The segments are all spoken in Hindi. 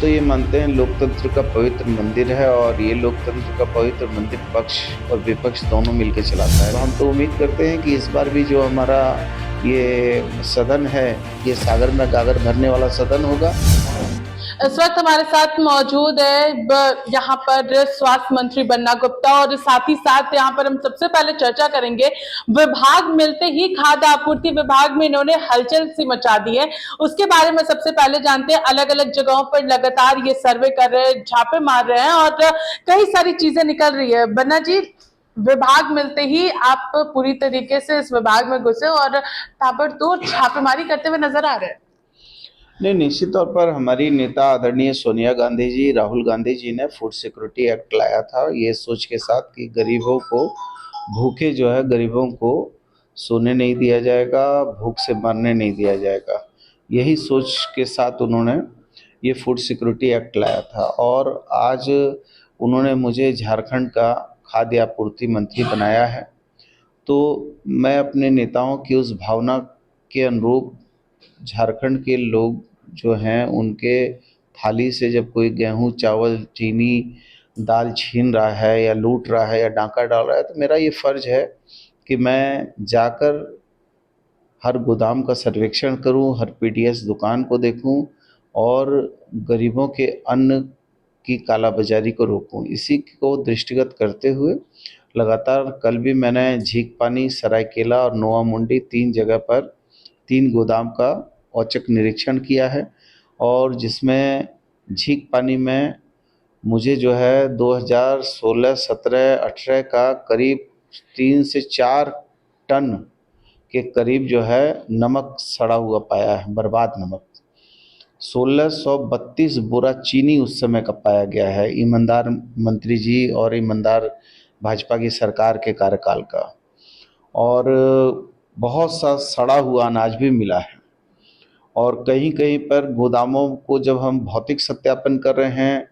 तो ये मानते हैं लोकतंत्र का पवित्र मंदिर है और ये लोकतंत्र का पवित्र मंदिर पक्ष और विपक्ष दोनों मिलकर चलाता है। तो हम तो उम्मीद करते हैं कि इस बार भी जो हमारा ये सदन है, ये सागर में गागर भरने वाला सदन होगा। इस वक्त हमारे साथ मौजूद है यहाँ पर स्वास्थ्य मंत्री बन्ना गुप्ता, और साथ ही साथ यहाँ पर हम सबसे पहले चर्चा करेंगे विभाग मिलते ही खाद्य आपूर्ति विभाग में इन्होंने हलचल सी मचा दी है, उसके बारे में सबसे पहले जानते हैं। अलग अलग जगहों पर लगातार ये सर्वे कर रहे हैं, छापे मार रहे हैं और कई सारी चीजें निकल रही है। बन्ना जी, विभाग मिलते ही आप पूरी तरीके से इस विभाग में घुसे और ताबड़तोड़ छापेमारी करते हुए नजर आ रहे हैं। नहीं, निश्चित तौर पर हमारी नेता आदरणीय सोनिया गांधी जी, राहुल गांधी जी ने फूड सिक्योरिटी एक्ट लाया था ये सोच के साथ कि गरीबों को भूखे जो है, गरीबों को सोने नहीं दिया जाएगा, भूख से मरने नहीं दिया जाएगा। यही सोच के साथ उन्होंने ये फूड सिक्योरिटी एक्ट लाया था और आज उन्होंने मुझे झारखंड का खाद्य आपूर्ति मंत्री बनाया है। तो मैं अपने नेताओं की उस भावना के अनुरूप झारखंड के लोग जो हैं उनके थाली से जब कोई गेहूँ, चावल, चीनी, दाल छीन रहा है या लूट रहा है या डाका डाल रहा है, तो मेरा ये फ़र्ज़ है कि मैं जाकर हर गोदाम का सर्वेक्षण करूं, हर पीडीएस दुकान को देखूं और गरीबों के अन्न की कालाबाजारी को रोकूं। इसी को दृष्टिगत करते हुए लगातार कल भी मैंने झींकपानी, सरायकेला और नोआमुंडी 3 जगह पर 3 गोदाम का औचक निरीक्षण किया है और जिसमें झींकपानी में मुझे जो है 2016, 17, 18 का करीब 3 से 4 टन के करीब जो है नमक सड़ा हुआ पाया है, बर्बाद नमक। 1632 बोरा चीनी उस समय का पाया गया है, ईमानदार मंत्री जी और ईमानदार भाजपा की सरकार के कार्यकाल का। और बहुत सा सड़ा हुआ अनाज भी मिला है और कहीं कहीं पर गोदामों को जब हम भौतिक सत्यापन कर रहे हैं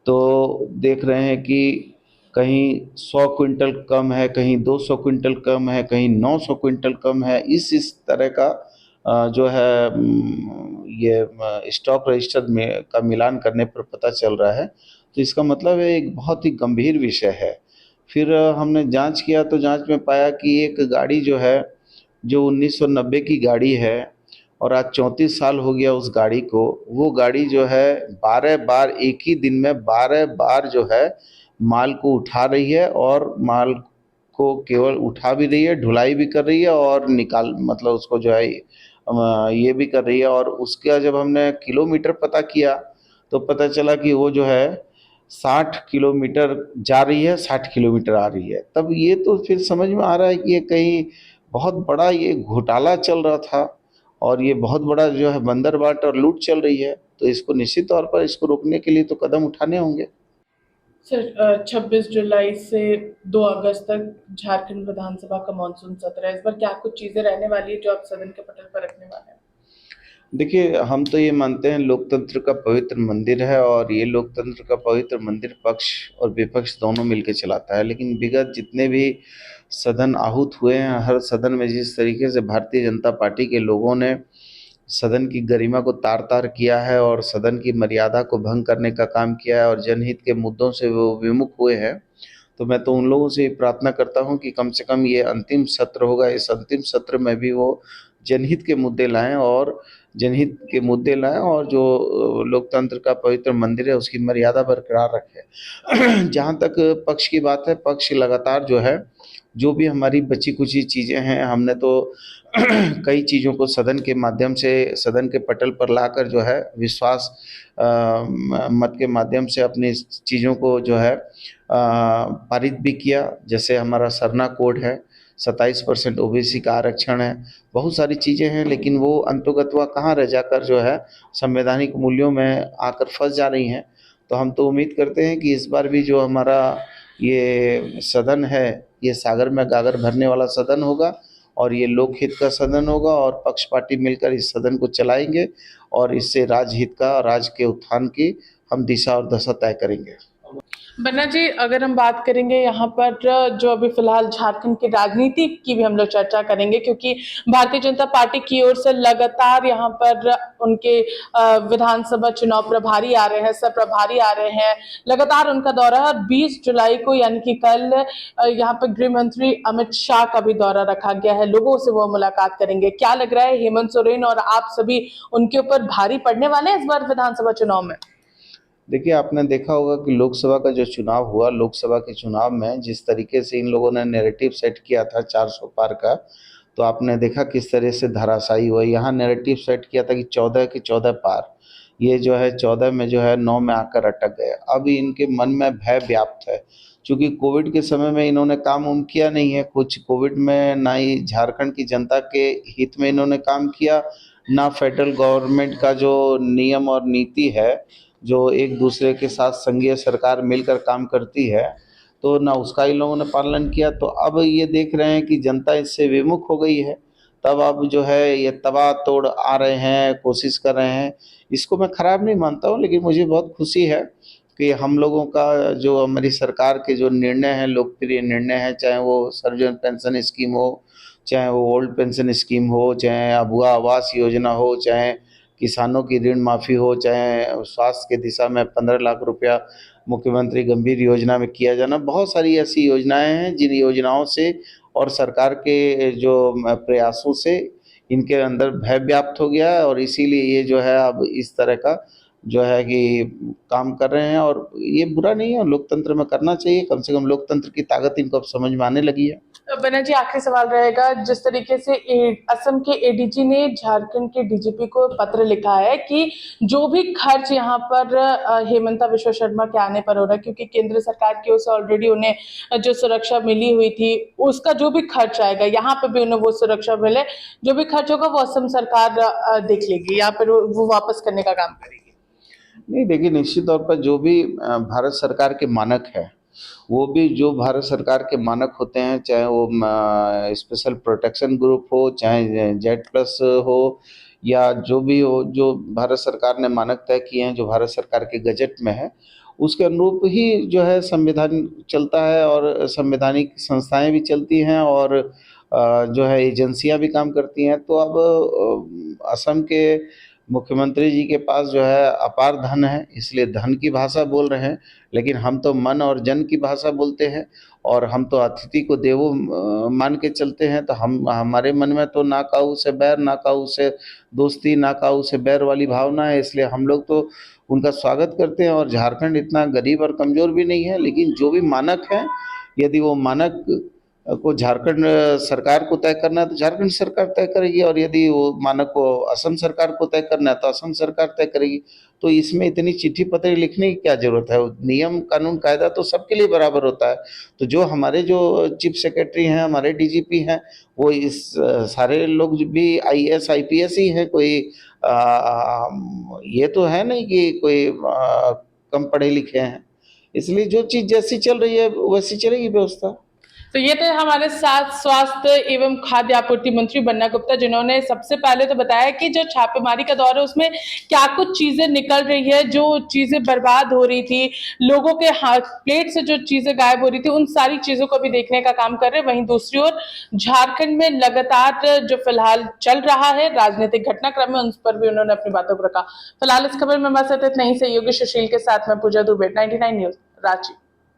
तो देख रहे हैं कि कहीं 100 क्विंटल कम है, कहीं 200 क्विंटल कम है, कहीं 900 क्विंटल कम है। इस तरह का जो है ये स्टॉक रजिस्टर में का मिलान करने पर पता चल रहा है। तो इसका मतलब है एक बहुत ही गंभीर विषय है। फिर हमने जांच किया तो जांच में पाया कि एक गाड़ी जो है, जो 1990 की गाड़ी है और आज 34 साल हो गया उस गाड़ी को, वो गाड़ी जो है 12 बार एक ही दिन में 12 बार जो है माल को उठा रही है और माल को केवल उठा भी रही है, ढुलाई भी कर रही है और निकाल मतलब उसको जो है ये भी कर रही है। और उसका जब हमने किलोमीटर पता किया तो पता चला कि वो जो है 60 किलोमीटर जा रही है, 60 किलोमीटर आ रही है। तब ये तो फिर समझ में आ रहा है कि ये कहीं बहुत बड़ा ये घोटाला चल रहा था और ये बहुत बड़ा जो है बंदरबाट और लूट चल रही है। तो इसको निश्चित तौर पर इसको रोकने के लिए तो कदम उठाने होंगे। सर, 26 जुलाई से 2 अगस्त तक झारखंड विधानसभा का मानसून सत्र है। इस बार क्या कुछ चीजें रहने वाली है जो आप सदन के पटल पर रखने वाले हैं? देखिए, हम तो ये मानते हैं लोकतंत्र का पवित्र मंदिर है और ये लोकतंत्र का पवित्र मंदिर पक्ष और विपक्ष दोनों मिलकर चलाता है। लेकिन विगत जितने भी सदन आहूत हुए हैं, हर सदन में जिस तरीके से भारतीय जनता पार्टी के लोगों ने सदन की गरिमा को तार-तार किया है और सदन की मर्यादा को भंग करने का काम किया है और जनहित के मुद्दों से वो विमुख हुए हैं, तो मैं तो उन लोगों से प्रार्थना करता हूं कि कम से कम ये अंतिम सत्र होगा, इस अंतिम सत्र में भी वो जनहित के मुद्दे लाएं और जनहित के मुद्दे लाएं और जो लोकतंत्र का पवित्र मंदिर है उसकी मर्यादा बरकरार रखें। जहाँ तक पक्ष की बात है, पक्ष लगातार जो है, जो भी हमारी बची कुची चीज़ें हैं, हमने तो कई चीज़ों को सदन के माध्यम से सदन के पटल पर लाकर जो है विश्वास मत के माध्यम से अपनी चीज़ों को जो है पारित भी किया। जैसे हमारा सरना कोड है, 27% ओबीसी का आरक्षण है, बहुत सारी चीज़ें हैं, लेकिन वो अंतोगत्वा कहाँ रह जाकर जो है संवैधानिक मूल्यों में आकर फंस जा रही हैं। तो हम तो उम्मीद करते हैं कि इस बार भी जो हमारा ये सदन है, ये सागर में गागर भरने वाला सदन होगा और ये लोकहित का सदन होगा और पक्ष पार्टी मिलकर इस सदन को चलाएंगे और इससे राजहित का, राज्य के उत्थान की हम दिशा और दशा तय करेंगे। बन्ना जी, अगर हम बात करेंगे यहाँ पर जो अभी फिलहाल झारखंड की राजनीति की भी हम लोग चर्चा करेंगे, क्योंकि भारतीय जनता पार्टी की ओर से लगातार यहाँ पर उनके विधानसभा चुनाव प्रभारी आ रहे हैं, सब प्रभारी आ रहे हैं, लगातार उनका दौरा है। और 20 जुलाई को यानी कि कल यहाँ पर गृह मंत्री अमित शाह का भी दौरा रखा गया है, लोगों से वो मुलाकात करेंगे। क्या लग रहा है, हेमंत सोरेन और आप सभी उनके ऊपर भारी पड़ने वाले हैं इस बार विधानसभा चुनाव में? देखिए, आपने देखा होगा कि लोकसभा का जो चुनाव हुआ, लोकसभा के चुनाव में जिस तरीके से इन लोगों ने नैरेटिव सेट किया था 400 पार का, तो आपने देखा किस तरह से धराशायी हुआ। यहाँ नैरेटिव सेट किया था कि 14 के 14 पार, ये जो है 14 में जो है 9 में आकर अटक गए। अब इनके मन में भय व्याप्त है, चूँकि कोविड के समय में इन्होंने काम उम किया नहीं है कुछ। कोविड में ना ही झारखंड की जनता के हित में इन्होंने काम किया, ना फेडरल गवर्नमेंट का जो नियम और नीति है, जो एक दूसरे के साथ संघीय सरकार मिलकर काम करती है, तो ना उसका इन लोगों ने पालन किया। तो अब ये देख रहे हैं कि जनता इससे विमुख हो गई है, तब अब जो है ये तबाह तोड़ आ रहे हैं, कोशिश कर रहे हैं। इसको मैं खराब नहीं मानता हूँ, लेकिन मुझे बहुत खुशी है कि हम लोगों का जो हमारी सरकार के जो निर्णय हैं, लोकप्रिय निर्णय हैं, चाहे वो सर्वजन पेंशन स्कीम हो, चाहे वो ओल्ड पेंशन स्कीम हो, चाहे अबुआ आवास योजना हो, चाहे किसानों की ऋण माफ़ी हो, चाहे स्वास्थ्य की दिशा में 15 लाख रुपया मुख्यमंत्री गंभीर योजना में किया जाना, बहुत सारी ऐसी योजनाएं हैं जिन योजनाओं से और सरकार के जो प्रयासों से इनके अंदर भय व्याप्त हो गया है, और इसीलिए ये जो है अब इस तरह का जो है कि काम कर रहे हैं। और ये बुरा नहीं है, लोकतंत्र में करना चाहिए, कम से कम लोकतंत्र की ताकत इनको अब समझ में आने लगी है। बन्ना जी, आखिरी सवाल रहेगा, जिस तरीके से असम के एडीजी ने झारखंड के डीजीपी को पत्र लिखा है कि जो भी खर्च यहाँ पर हेमंता विश्व शर्मा के आने पर हो रहा है, क्योंकि केंद्र सरकार की ओर से ऑलरेडी उन्हें जो सुरक्षा मिली हुई थी, उसका जो भी खर्च आएगा, यहाँ पर भी उन्हें वो सुरक्षा मिले, जो भी खर्च होगा वो असम सरकार देख लेगी, यहाँ पर वो वापस करने का काम करेगी। नहीं, देखिए, निश्चित तौर पर जो भी भारत सरकार के मानक है, वो भी जो भारत सरकार के मानक होते हैं, चाहे वो स्पेशल प्रोटेक्शन ग्रुप हो, चाहे जेड प्लस हो, या जो भी हो, जो भारत सरकार ने मानक तय किए हैं, जो भारत सरकार के गजट में है, उसके अनुरूप ही जो है संविधान चलता है, और संवैधानिक संस्थाएं भी चलती हैं, और जो है एजेंसियां भी काम करती हैं। तो अब असम के मुख्यमंत्री जी के पास जो है अपार धन है, इसलिए धन की भाषा बोल रहे हैं, लेकिन हम तो मन और जन की भाषा बोलते हैं, और हम तो अतिथि को देवो मान के चलते हैं। तो हम, हमारे मन में तो ना काऊ से बैर, ना काऊ से दोस्ती, ना काऊ से बैर वाली भावना है, इसलिए हम लोग तो उनका स्वागत करते हैं। और झारखंड इतना गरीब और कमज़ोर भी नहीं है, लेकिन जो भी मानक हैं, यदि वो मानक को झारखंड सरकार को तय करना है तो झारखंड सरकार तय करेगी, और यदि वो मानक को असम सरकार को तय करना है तो असम सरकार तय करेगी। तो इसमें इतनी चिट्ठी पत्री लिखने की क्या जरूरत है? नियम कानून कायदा तो सबके लिए बराबर होता है। तो जो हमारे जो चीफ सेक्रेटरी हैं, हमारे डीजीपी हैं, वो इस सारे लोग भी आईएएस आईपीएस ही हैं, कोई ये तो है नहीं कि कोई कम पढ़े लिखे हैं। इसलिए जो चीज़ जैसी चल रही है वैसी चलेगी व्यवस्था। तो ये थे हमारे साथ स्वास्थ्य एवं खाद्य आपूर्ति मंत्री बन्ना गुप्ता, जिन्होंने सबसे पहले तो बताया कि जो छापेमारी का दौर है उसमें क्या कुछ चीजें निकल रही है, जो चीजें बर्बाद हो रही थी, लोगों के हाथ प्लेट से जो चीजें गायब हो रही थी, उन सारी चीजों को भी देखने का काम कर रहे हैं। वहीं दूसरी ओर झारखंड में लगातार जो फिलहाल चल रहा है राजनीतिक घटनाक्रम है, उन पर भी उन्होंने अपनी बातों को रखा। फिलहाल इस खबर में बस इतना ही। सहयोगी सुशील के साथ में पूजा दुबे, 99 न्यूज, रांची।